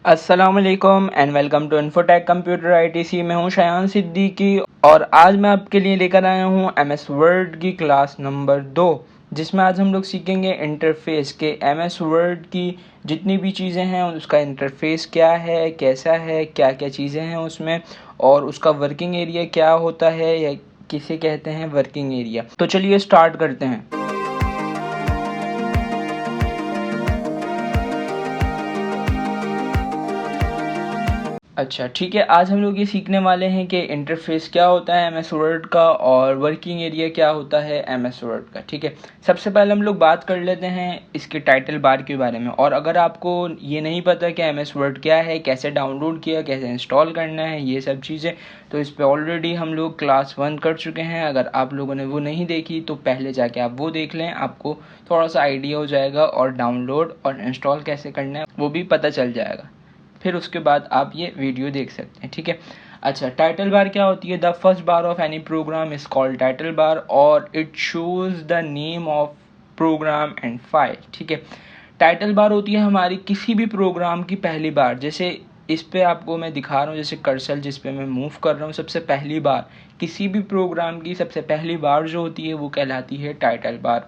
अस्सलाम वालेकुम and welcome to Infotech computer ITC. मैं हूं शायान सिद्दीकी और आज मैं आपके लिए लेकर आया हूं एमएस वर्ड की क्लास नंबर 2, जिसमें आज हम लोग सीखेंगे इंटरफेस के एमएस वर्ड की जितनी भी चीज़ें हैं उसका इंटरफेस क्या है, कैसा है, क्या क्या चीज़ें हैं उसमें, और उसका वर्किंग एरिया क्या होता है या किसे कहते हैं वर्किंग एरिया। तो चलिए स्टार्ट करते हैं। अच्छा ठीक है, आज हम लोग ये सीखने वाले हैं कि इंटरफेस क्या होता है एमएस वर्ड का और वर्किंग एरिया क्या होता है एमएस वर्ड का। ठीक है, सबसे पहले हम लोग बात कर लेते हैं इसके टाइटल बार के बारे में। और अगर आपको ये नहीं पता कि एमएस वर्ड क्या है, कैसे डाउनलोड किया, कैसे इंस्टॉल करना है, ये सब चीज़ें, तो इस पर ऑलरेडी हम लोग क्लास 1 कर चुके हैं। अगर आप लोगों ने वो नहीं देखी तो पहले जाके आप वो देख लें, आपको थोड़ा सा आइडिया हो जाएगा और डाउनलोड और इंस्टॉल कैसे करना है वो भी पता चल जाएगा। फिर उसके बाद आप ये वीडियो देख सकते हैं। ठीक है, अच्छा, टाइटल बार क्या होती है? The first bar of any program is called title bar और it shows the name of program and file. ठीक है, टाइटल बार होती है हमारी किसी भी प्रोग्राम की पहली बार। जैसे इस पे आपको मैं दिखा रहा हूँ, जैसे कर्सर जिस पे मैं मूव कर रहा हूँ, सबसे पहली बार किसी भी प्रोग्राम की सबसे पहली बार जो होती है वो कहलाती है टाइटल बार।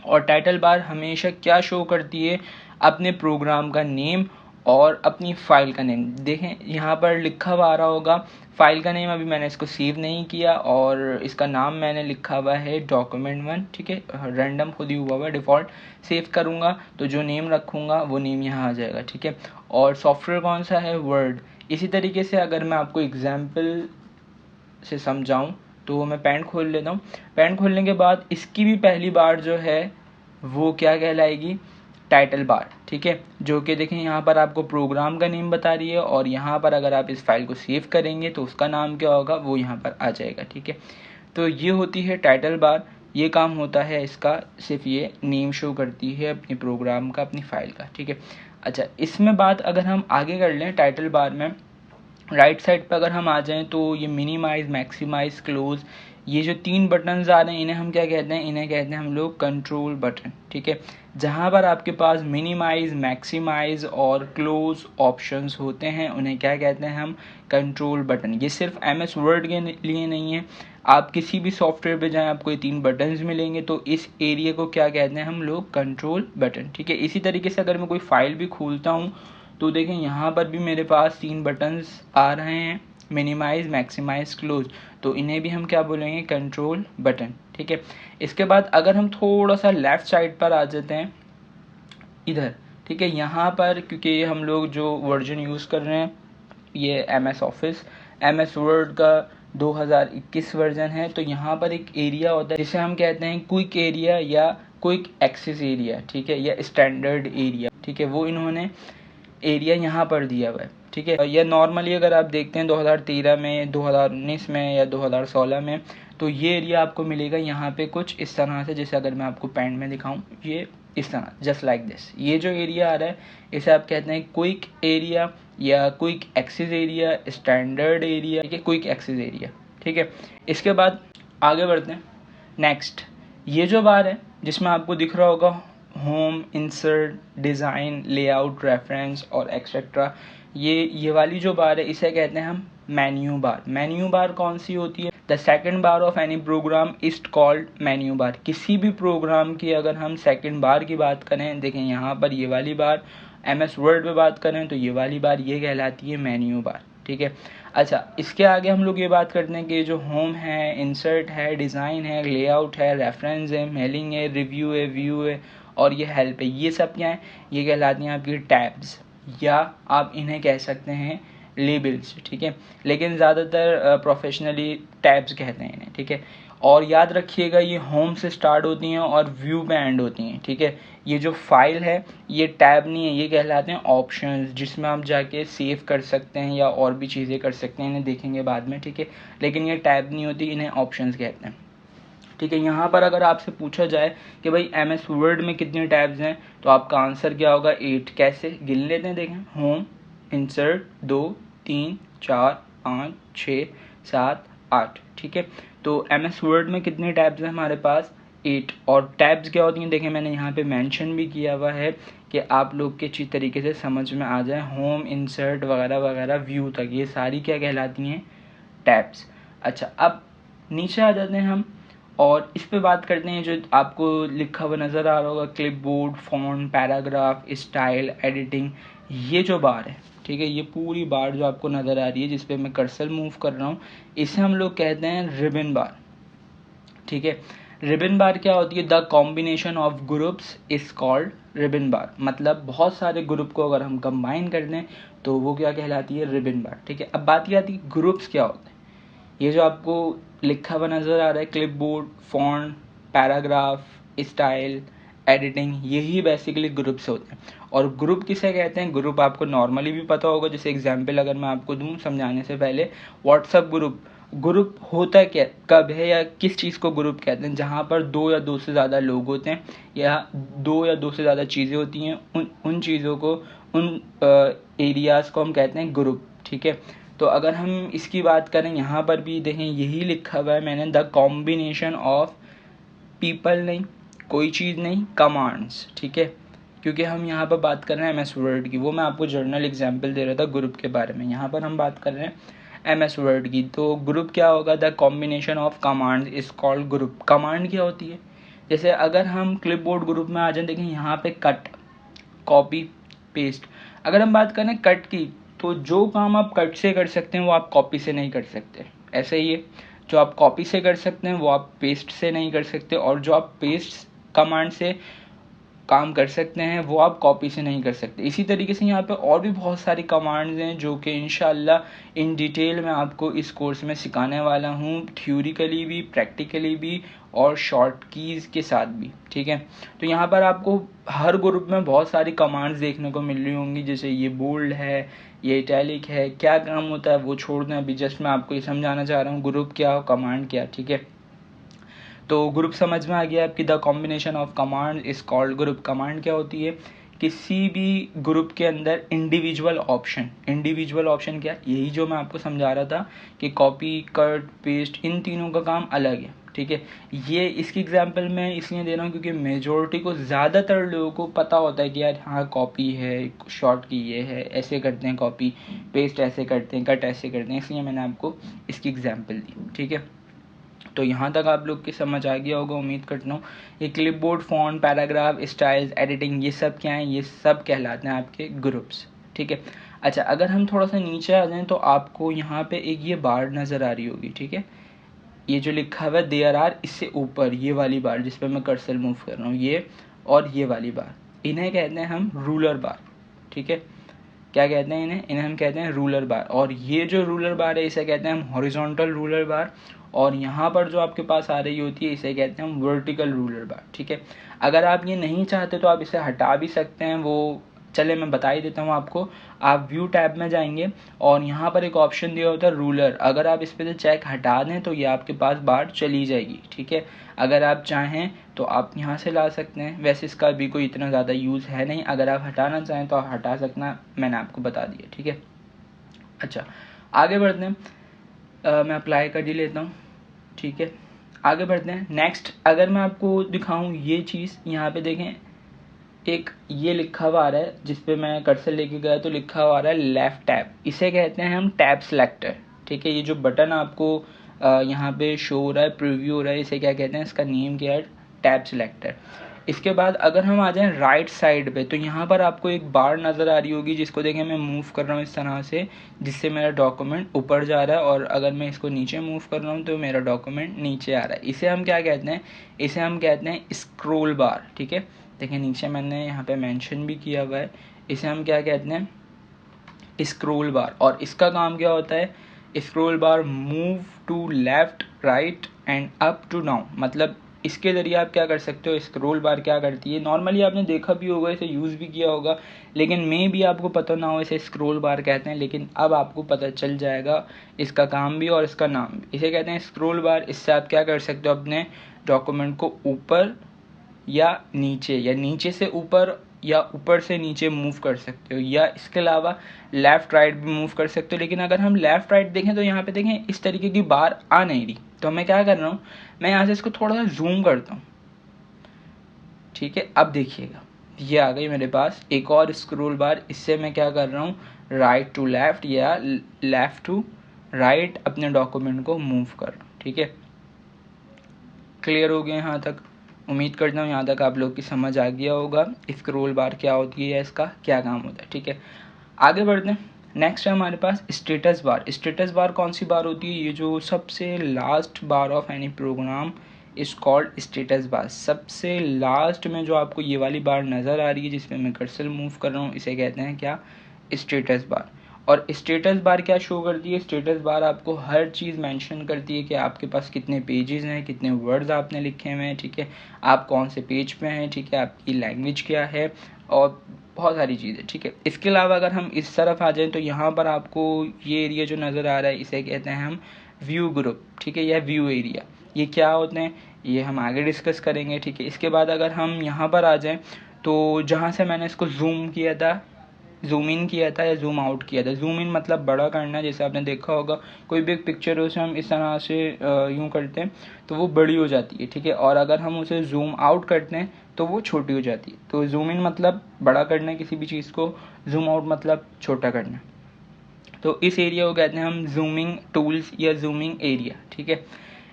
और टाइटल बार हमेशा क्या शो करती है? अपने प्रोग्राम का नेम और अपनी फ़ाइल का नेम। देखें यहाँ पर लिखा हुआ आ रहा होगा फ़ाइल का नेम, अभी मैंने इसको सेव नहीं किया और इसका नाम मैंने लिखा हुआ है document1। ठीक है, रैंडम खुद ही हुआ हुआ डिफ़ॉल्ट। सेव करूँगा तो जो नेम रखूँगा वो नेम यहाँ आ जाएगा। ठीक है, और सॉफ्टवेयर कौन सा है? वर्ड। इसी तरीके से अगर मैं आपको एग्जाम्पल से समझाऊँ तो मैं पैंट खोल लेता हूँ। पैंट खोलने के बाद इसकी भी पहली बार जो है वो क्या कहलाएगी? Title bar. ठीक है, जो कि देखें यहाँ पर आपको प्रोग्राम का नेम बता रही है और यहाँ पर अगर आप इस फाइल को सेव करेंगे तो उसका नाम क्या होगा वो यहाँ पर आ जाएगा। ठीक है, तो ये होती है टाइटल बार। ये काम होता है इसका, सिर्फ ये नेम शो करती है अपने प्रोग्राम का, अपनी फाइल का। ठीक है, अच्छा, इसमें बात अगर हम आगे कर लें टाइटल बार में, राइट साइड पर अगर हम आ जाएं तो ये मिनिमाइज, मैक्सिमाइज, क्लोज, ये जो 3 बटन्स आ रहे हैं इन्हें हम क्या कहते हैं? इन्हें कहते हैं हम लोग कंट्रोल बटन। ठीक है, जहाँ पर आपके पास मिनिमाइज, मैक्सिमाइज और क्लोज ऑप्शंस होते हैं उन्हें क्या कहते हैं हम? Control button. ये सिर्फ एमएस वर्ड के लिए नहीं है, आप किसी भी सॉफ्टवेयर पे जाएं आपको ये 3 बटन्स मिलेंगे, तो इस एरिया को क्या कहते हैं हम लोग? Control button. ठीक है, इसी तरीके से अगर मैं कोई फाइल भी खोलता हूँ तो देखें यहाँ पर भी मेरे पास 3 बटन्स आ रहे हैं, मिनिमाइज, मैक्सिमाइज, क्लोज, तो इन्हें भी हम क्या बोलेंगे? Control button. ठीक है, इसके बाद अगर हम थोड़ा सा लेफ्ट साइड पर आ जाते हैं इधर, ठीक है, यहाँ पर क्योंकि हम लोग जो वर्जन यूज़ कर रहे हैं ये एमएस ऑफिस, एमएस वर्ड का 2021 वर्जन है, तो यहाँ पर एक एरिया होता है जिसे हम कहते हैं क्विक एरिया या क्विक एक्सेस एरिया। ठीक है, या स्टैंडर्ड एरिया। ठीक है, वो इन्होंने एरिया यहाँ पर दिया हुआ है। ठीक है, यह नॉर्मली अगर आप देखते हैं 2013 में, 2019 में या 2016 में, तो ये एरिया आपको मिलेगा यहाँ पे कुछ इस तरह से। जैसे अगर मैं आपको पैंट में दिखाऊं, ये इस तरह, जस्ट लाइक दिस, ये जो एरिया आ रहा है इसे आप कहते हैं क्विक एरिया या quick access area, standard area, ठीक है, क्विक एक्सेस एरिया। ठीक है, इसके बाद आगे बढ़ते हैं। नेक्स्ट, ये जो बार है जिसमें आपको दिख रहा होगा home, insert, design, layout, reference और एक्सेट्रा, ये वाली जो बार है इसे कहते हैं हम मेन्यू बार। मेन्यू बार कौन सी होती है? The second bar of any program is called menu bar. किसी भी प्रोग्राम की अगर हम सेकंड बार की बात करें, देखें यहाँ पर ये वाली बार, एमएस वर्ड पे बात करें तो ये वाली बार ये कहलाती है मेन्यू बार। ठीक है, अच्छा, इसके आगे हम लोग ये बात करते हैं कि जो होम है, इंसर्ट है, डिज़ाइन है, लेआउट है, रेफरेंस है, मेलिंग है, रिव्यू है, व्यू है और ये हेल्प है, ये सब क्या है? ये कहलाती हैं आपकी टैब्स, या आप इन्हें कह सकते हैं लेबल्स। ठीक है, लेकिन ज़्यादातर प्रोफेशनली टैब्स कहते हैं इन्हें। ठीक है, और याद रखिएगा ये होम से स्टार्ट होती हैं और व्यू पे एंड होती हैं। ठीक है, ये जो फाइल है ये टैब नहीं है, ये कहलाते हैं ऑप्शंस, जिसमें आप जाके सेव कर सकते हैं या और भी चीज़ें कर सकते हैं, इन्हें देखेंगे बाद में। ठीक है, लेकिन ये टैब नहीं होती, इन्हें ऑप्शंस कहते हैं। ठीक है, यहाँ पर अगर आपसे पूछा जाए कि भाई एमएस वर्ड में कितने टैब्स हैं तो आपका आंसर क्या होगा? 8। कैसे गिन लेते हैं, देखें, होम, इंसर्ट, 2, 3, 4, 5, 6, 7, 8। ठीक है, तो एमएस वर्ड में कितने टैब्स हैं हमारे पास? 8। और टैब्स क्या होती हैं देखें, मैंने यहाँ पे मेंशन भी किया हुआ है कि आप लोग के अच्छी तरीके से समझ में आ जाए। होम, इंसर्ट वगैरह वगैरह, व्यू तक, ये सारी क्या कहलाती हैं, टैब्स। अच्छा, अब नीचे आ जाते हैं हम और इस पे बात करते हैं। जो आपको लिखा हुआ नज़र आ रहा होगा, clipboard, font, paragraph, style, editing, ये जो बार है, ठीक है, ये पूरी बार जो आपको नज़र आ रही है जिस पे मैं कर्सर मूव कर रहा हूँ, इसे हम लोग कहते हैं रिबन बार। ठीक है, रिबन बार क्या होती है, the combination of groups is called ribbon bar. मतलब बहुत सारे ग्रुप को अगर हम कंबाइन कर दें तो वो क्या कहलाती है, रिबन बार। ठीक है, अब बात ये आती है ग्रुप्स क्या होते हैं। ये जो आपको लिखा हुआ नज़र आ रहा है, clipboard, font, paragraph, style, editing, यही बेसिकली ग्रुप्स होते हैं। और ग्रुप किसे कहते हैं, ग्रुप आपको नॉर्मली भी पता होगा। जैसे एग्जांपल अगर मैं आपको दूं समझाने से पहले, व्हाट्सएप ग्रुप, ग्रुप होता क्या, कब है या किस चीज़ को ग्रुप कहते हैं, जहाँ पर 2 या 2 से ज़्यादा लोग होते हैं या 2 या 2 से ज़्यादा चीज़ें होती हैं, उन चीज़ों को, उन एरियाज़ को हम कहते हैं ग्रुप। ठीक है, तो अगर हम इसकी बात करें, यहाँ पर भी देखें यही लिखा हुआ है मैंने, द कॉम्बिनेशन ऑफ पीपल, नहीं कोई चीज़ नहीं, कमांड्स। ठीक है, क्योंकि हम यहाँ पर बात कर रहे हैं MS वर्ड की, वो मैं आपको जर्नल एग्जांपल दे रहा था ग्रुप के बारे में। यहाँ पर हम बात कर रहे हैं MS वर्ड की, तो ग्रुप क्या होगा, the combination of commands is called group. Command क्या होती है, जैसे अगर हम क्लिपबोर्ड ग्रुप में आ जाए, देखें यहाँ पे कट, कॉपी, पेस्ट। अगर हम बात करें कट की, तो जो काम आप कट से कर सकते हैं वो आप कॉपी से नहीं कर सकते। ऐसे ही है, जो आप कॉपी से कर सकते हैं वो आप पेस्ट से नहीं कर सकते, और जो आप पेस्ट कमांड से काम कर सकते हैं वो आप कॉपी से नहीं कर सकते। इसी तरीके से यहाँ पे और भी बहुत सारी कमांड्स हैं जो कि इंशाल्लाह इन डिटेल मैं आपको इस कोर्स में सिखाने वाला हूँ, थ्योरिकली भी, प्रैक्टिकली भी, और शॉर्ट कीज़ के साथ भी। ठीक है, तो यहाँ पर आपको हर ग्रुप में बहुत सारी कमांड्स देखने को मिल रही होंगी। जैसे ये बोल्ड है, ये इटैलिक है, क्या काम होता है वो छोड़ दें, अभी जस्ट मैं आपको ये समझाना चाह रहा हूँ ग्रुप क्या हो, कमांड क्या। ठीक है, तो ग्रुप समझ में आ गया आपकी, the combination of command is called group. Command क्या होती है, किसी भी ग्रुप के अंदर इंडिविजुअल ऑप्शन, इंडिविजुअल ऑप्शन क्या, यही जो मैं आपको समझा रहा था कि कॉपी, कट, पेस्ट, इन तीनों का काम अलग है। ठीक है, ये इसकी एग्जांपल मैं इसलिए दे रहा हूँ क्योंकि मेजोरिटी को, ज़्यादातर लोगों को पता होता है कि यार हाँ कॉपी है, शॉर्ट की ये है, ऐसे करते हैं कॉपी, पेस्ट ऐसे करते हैं, कट ऐसे करते हैं, इसलिए मैंने आपको इसकी एग्जांपल दी। ठीक है, तो यहाँ तक आप लोग की समझ आ गया होगा, उम्मीद करता हूँ। ये clipboard, font, paragraph, styles, editing, ये सब क्या है, ये सब कहलाते हैं आपके ग्रुप्स। ठीक है, अच्छा अगर हम थोड़ा सा नीचे आ जाएं तो आपको यहाँ पे एक ये बार नज़र आ रही होगी। ठीक है, ये जो लिखा हुआ है देयर आर, इससे ऊपर ये वाली बार जिस पर मैं कर्सर मूव कर रहा हूँ, ये और ये वाली बार, इन्हें कहते हैं हम रूलर बार। ठीक है, क्या कहते हैं इन्हें, इन्हें हम कहते हैं रूलर बार। और ये जो रूलर बार है इसे कहते हैं हम हॉरिजॉन्टल रूलर बार, और यहाँ पर जो आपके पास आ रही होती है इसे कहते हैं हम वर्टिकल रूलर बार। ठीक है, अगर आप ये नहीं चाहते तो आप इसे हटा भी सकते हैं, वो चले मैं बता ही देता हूँ आपको। आप व्यू टैब में जाएंगे और यहाँ पर एक ऑप्शन दिया होता है रूलर, अगर आप इस पर से चेक हटा दें तो ये आपके पास बार चली जाएगी। ठीक है, अगर आप चाहें तो आप यहाँ से ला सकते हैं, वैसे इसका भी कोई इतना ज़्यादा यूज़ है नहीं, अगर आप हटाना चाहें तो आप हटा सकना, मैंने आपको बता दिया। ठीक है, अच्छा आगे बढ़ते हैं, मैं अप्लाई कर ही लेता हूँ। ठीक है, आगे बढ़ते हैं। नेक्स्ट अगर मैं आपको दिखाऊं ये चीज़, यहाँ पे देखें एक ये लिखा हुआ आ रहा है, जिस पे मैं कर्सर लेके गया तो लिखा हुआ आ रहा है लेफ्ट टैब, इसे कहते हैं हम टैब सेलेक्टर। ठीक है, ये जो बटन आपको यहाँ पे शो हो रहा है, प्रीव्यू हो रहा है, इसे क्या कहते हैं, इसका नेम क्या है, टैब सेलेक्टर। इसके बाद अगर हम आ जाएं राइट साइड पे, तो यहाँ पर आपको एक बार नज़र आ रही होगी जिसको देखें मैं मूव कर रहा हूँ इस तरह से, जिससे मेरा डॉक्यूमेंट ऊपर जा रहा है, और अगर मैं इसको नीचे मूव कर रहा हूँ तो मेरा डॉक्यूमेंट नीचे आ रहा है। इसे हम क्या कहते हैं, इसे हम कहते हैं स्क्रोल बार। ठीक है, देखिए नीचे मैंने यहाँ पे मेंशन भी किया हुआ है, इसे हम क्या कहते हैं, स्क्रोल बार। और इसका काम क्या होता है, scroll bar move to left, right and up to down, मतलब इसके ज़रिए आप क्या कर सकते हो। स्क्रोल बार क्या करती है, नॉर्मली आपने देखा भी होगा, इसे यूज़ भी किया होगा, लेकिन मे भी आपको पता ना हो इसे स्क्रोल बार कहते हैं, लेकिन अब आपको पता चल जाएगा इसका काम भी और इसका नाम भी। इसे कहते हैं स्क्रोल बार। इससे आप क्या कर सकते हो, अपने डॉक्यूमेंट को ऊपर या नीचे से ऊपर या ऊपर से नीचे मूव कर सकते हो, या इसके अलावा लेफ़्ट राइट भी मूव कर सकते हो। लेकिन अगर हम लेफ़्ट राइट देखें तो यहाँ पे देखें इस तरीके की बार आ नहीं रही, तो मैं क्या कर रहा हूँ, मैं यहाँ से इसको थोड़ा सा जूम करता हूँ। ठीक है, अब देखिएगा ये आ गई मेरे पास एक और स्क्रोल बार। इससे मैं क्या कर रहा हूँ, राइट टू लेफ़्ट या लेफ़्ट टू राइट अपने डॉक्यूमेंट को मूव कर रहा हूँ। ठीक है, क्लियर हो गया यहाँ तक? उम्मीद करता हूँ यहाँ तक आप लोग की समझ आ गया होगा स्क्रोल बार क्या होती है, इसका क्या काम होता है। ठीक है, आगे बढ़ते हैं। नेक्स्ट है हमारे पास स्टेटस बार। स्टेटस बार कौन सी बार होती है? ये जो सबसे last bar of any program is called status bar. सबसे लास्ट में जो आपको ये वाली बार नज़र आ रही है जिसमें मैं कर्सर मूव कर रहा हूँ, इसे कहते हैं क्या, स्टेटस बार। और स्टेटस बार क्या शो करती है? स्टेटस बार आपको हर चीज़ मेंशन करती है कि आपके पास कितने पेजेस हैं, कितने वर्ड्स आपने लिखे हुए हैं, ठीक है, आप कौन से पेज पे हैं, ठीक है, आपकी लैंग्वेज क्या है, और बहुत सारी चीज़ें। ठीक है, इसके अलावा अगर हम इस तरफ आ जाएं तो यहाँ पर आपको ये एरिया जो नज़र आ रहा है इसे कहते हैं हम व्यू ग्रुप। ठीक है, या व्यू एरिया। ये क्या होते हैं ये हम आगे डिस्कस करेंगे। ठीक है, इसके बाद अगर हम यहाँ पर आ जाएं तो जहाँ से मैंने इसको जूम किया था, जूम इन किया था या जूम आउट किया था, जूम इन मतलब बड़ा करना, जैसे आपने देखा होगा कोई भी एक पिक्चर है उसे हम इस तरह से यूँ करते हैं तो वो बड़ी हो जाती है। ठीक है, और अगर हम उसे जूम आउट करते हैं तो वो छोटी हो जाती है। तो जूम इन मतलब बड़ा करना किसी भी चीज़ को, जूम आउट मतलब छोटा करना। तो इस एरिया को कहते हैं हम जूमिंग टूल्स या जूमिंग एरिया। ठीक है,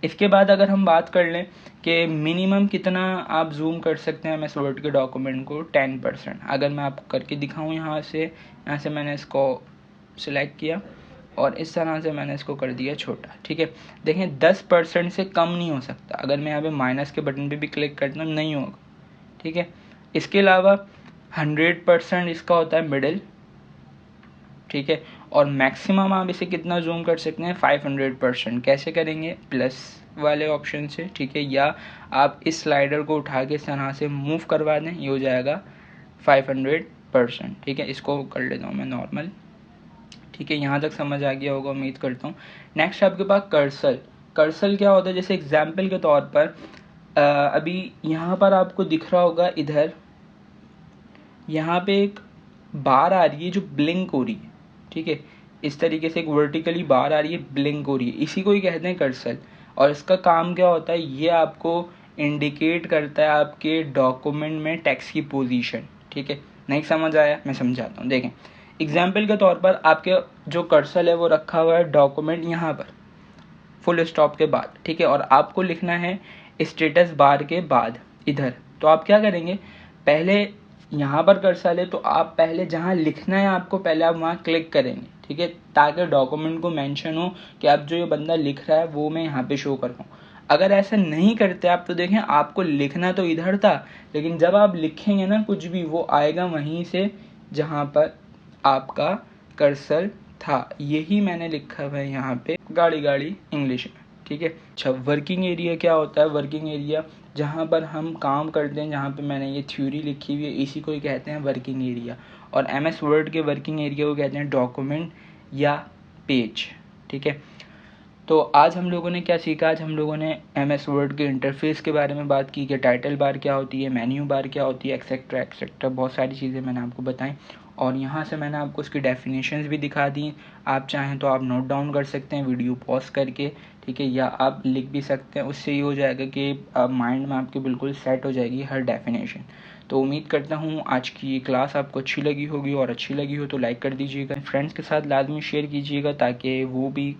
इसके बाद अगर हम बात कर लें कि मिनिमम कितना आप जूम कर सकते हैं एमएस वर्ड के डॉक्यूमेंट को, 10%। अगर मैं आपको करके दिखाऊं, यहाँ से मैंने इसको सिलेक्ट किया और इस तरह से मैंने इसको कर दिया छोटा। ठीक है, देखें 10% से कम नहीं हो सकता। अगर मैं यहाँ पे माइनस के बटन पे भी क्लिक करता हूँ नहीं होगा। ठीक है, इसके अलावा 100% इसका होता है मिडिल। ठीक है, और मैक्सिमम आप इसे कितना जूम कर सकते हैं, 500%। कैसे करेंगे, प्लस वाले ऑप्शन से। ठीक है, या आप इस स्लाइडर को उठा के इस तरह से मूव करवा दें, ये हो जाएगा 500%। ठीक है, इसको कर लेता हूँ मैं नॉर्मल। ठीक है, यहाँ तक समझ आ गया होगा उम्मीद करता हूँ। नेक्स्ट आपके पास कर्सर। कर्सर क्या होता है, जैसे एग्जाम्पल के तौर पर अभी यहाँ पर आपको दिख रहा होगा, इधर यहाँ पे एक बार आ रही है जो ब्लिंक हो रही है। ठीक है, इस तरीके से एक वर्टिकली बार आ रही है, ब्लिंक हो रही है, इसी को ही कहते हैं कर्सर। और इसका काम क्या होता है, ये आपको इंडिकेट करता है आपके डॉक्यूमेंट में टेक्स्ट की पोजीशन। ठीक है, नहीं समझ आया, मैं समझाता हूँ। देखें एग्जाम्पल के तौर पर आपके जो कर्सर है वो रखा हुआ है डॉक्यूमेंट यहाँ पर फुल स्टॉप के बाद। ठीक है, और आपको लिखना है स्टेटस बार के बाद इधर। तो आप क्या करेंगे, पहले यहाँ पर कर्सर है तो आप पहले जहाँ लिखना है आपको पहले आप वहाँ क्लिक करेंगे। ठीक है, ताकि डॉक्यूमेंट को मेंशन हो कि अब जो ये बंदा लिख रहा है वो मैं यहाँ पे शो कर पाऊँ। अगर ऐसा नहीं करते आप तो देखें आपको लिखना तो इधर था, लेकिन जब आप लिखेंगे ना कुछ भी, वो आएगा वहीं से जहाँ पर आपका कर्सर था। यही मैंने लिखा हुआ है यहाँ पे गाड़ी गाड़ी इंग्लिश में। ठीक है, अच्छा वर्किंग एरिया क्या होता है? वर्किंग एरिया जहाँ पर हम काम करते हैं, जहाँ पे मैंने ये थ्योरी लिखी हुई है, इसी को ही कहते हैं वर्किंग एरिया। और एमएस वर्ड के वर्किंग एरिया को कहते हैं डॉक्यूमेंट या पेज। ठीक है, तो आज हम लोगों ने क्या सीखा, आज हम लोगों ने एमएस वर्ड के इंटरफेस के बारे में बात की कि टाइटल बार क्या होती है, मेन्यू बार क्या होती है, एक्सेट्रा एक्सेट्रा, बहुत सारी चीज़ें मैंने आपको बताई। और यहाँ से मैंने आपको उसकी डेफिनेशंस भी दिखा दी। आप चाहें तो आप नोट डाउन कर सकते हैं वीडियो पॉज करके। ठीक है, या आप लिख भी सकते हैं, उससे ये हो जाएगा कि माइंड में आपके बिल्कुल सेट हो जाएगी हर डेफिनेशन। तो उम्मीद करता हूँ आज की ये क्लास आपको अच्छी लगी होगी, और अच्छी लगी हो तो लाइक कर दीजिएगा, फ्रेंड्स के साथ लाजमी शेयर कीजिएगा ताकि वो भी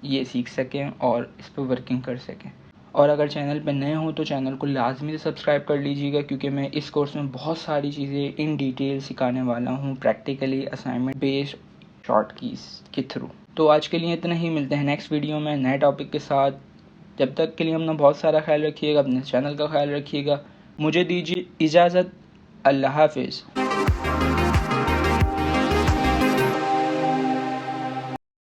ये सीख सकें और इस पर वर्किंग कर सकें। और अगर चैनल पर नए हो तो चैनल को लाजमी से सब्सक्राइब कर लीजिएगा, क्योंकि मैं इस कोर्स में बहुत सारी चीज़ें इन डिटेल सिखाने वाला हूँ, practically assignment based short keys के थ्रू। तो आज के लिए इतना ही, मिलते हैं नेक्स्ट वीडियो में नए टॉपिक के साथ। जब तक के लिए अपना बहुत सारा ख्याल रखिएगा, अपने चैनल का ख्याल रखिएगा। मुझे दीजिए इजाज़त, अल्लाह हाफिज़।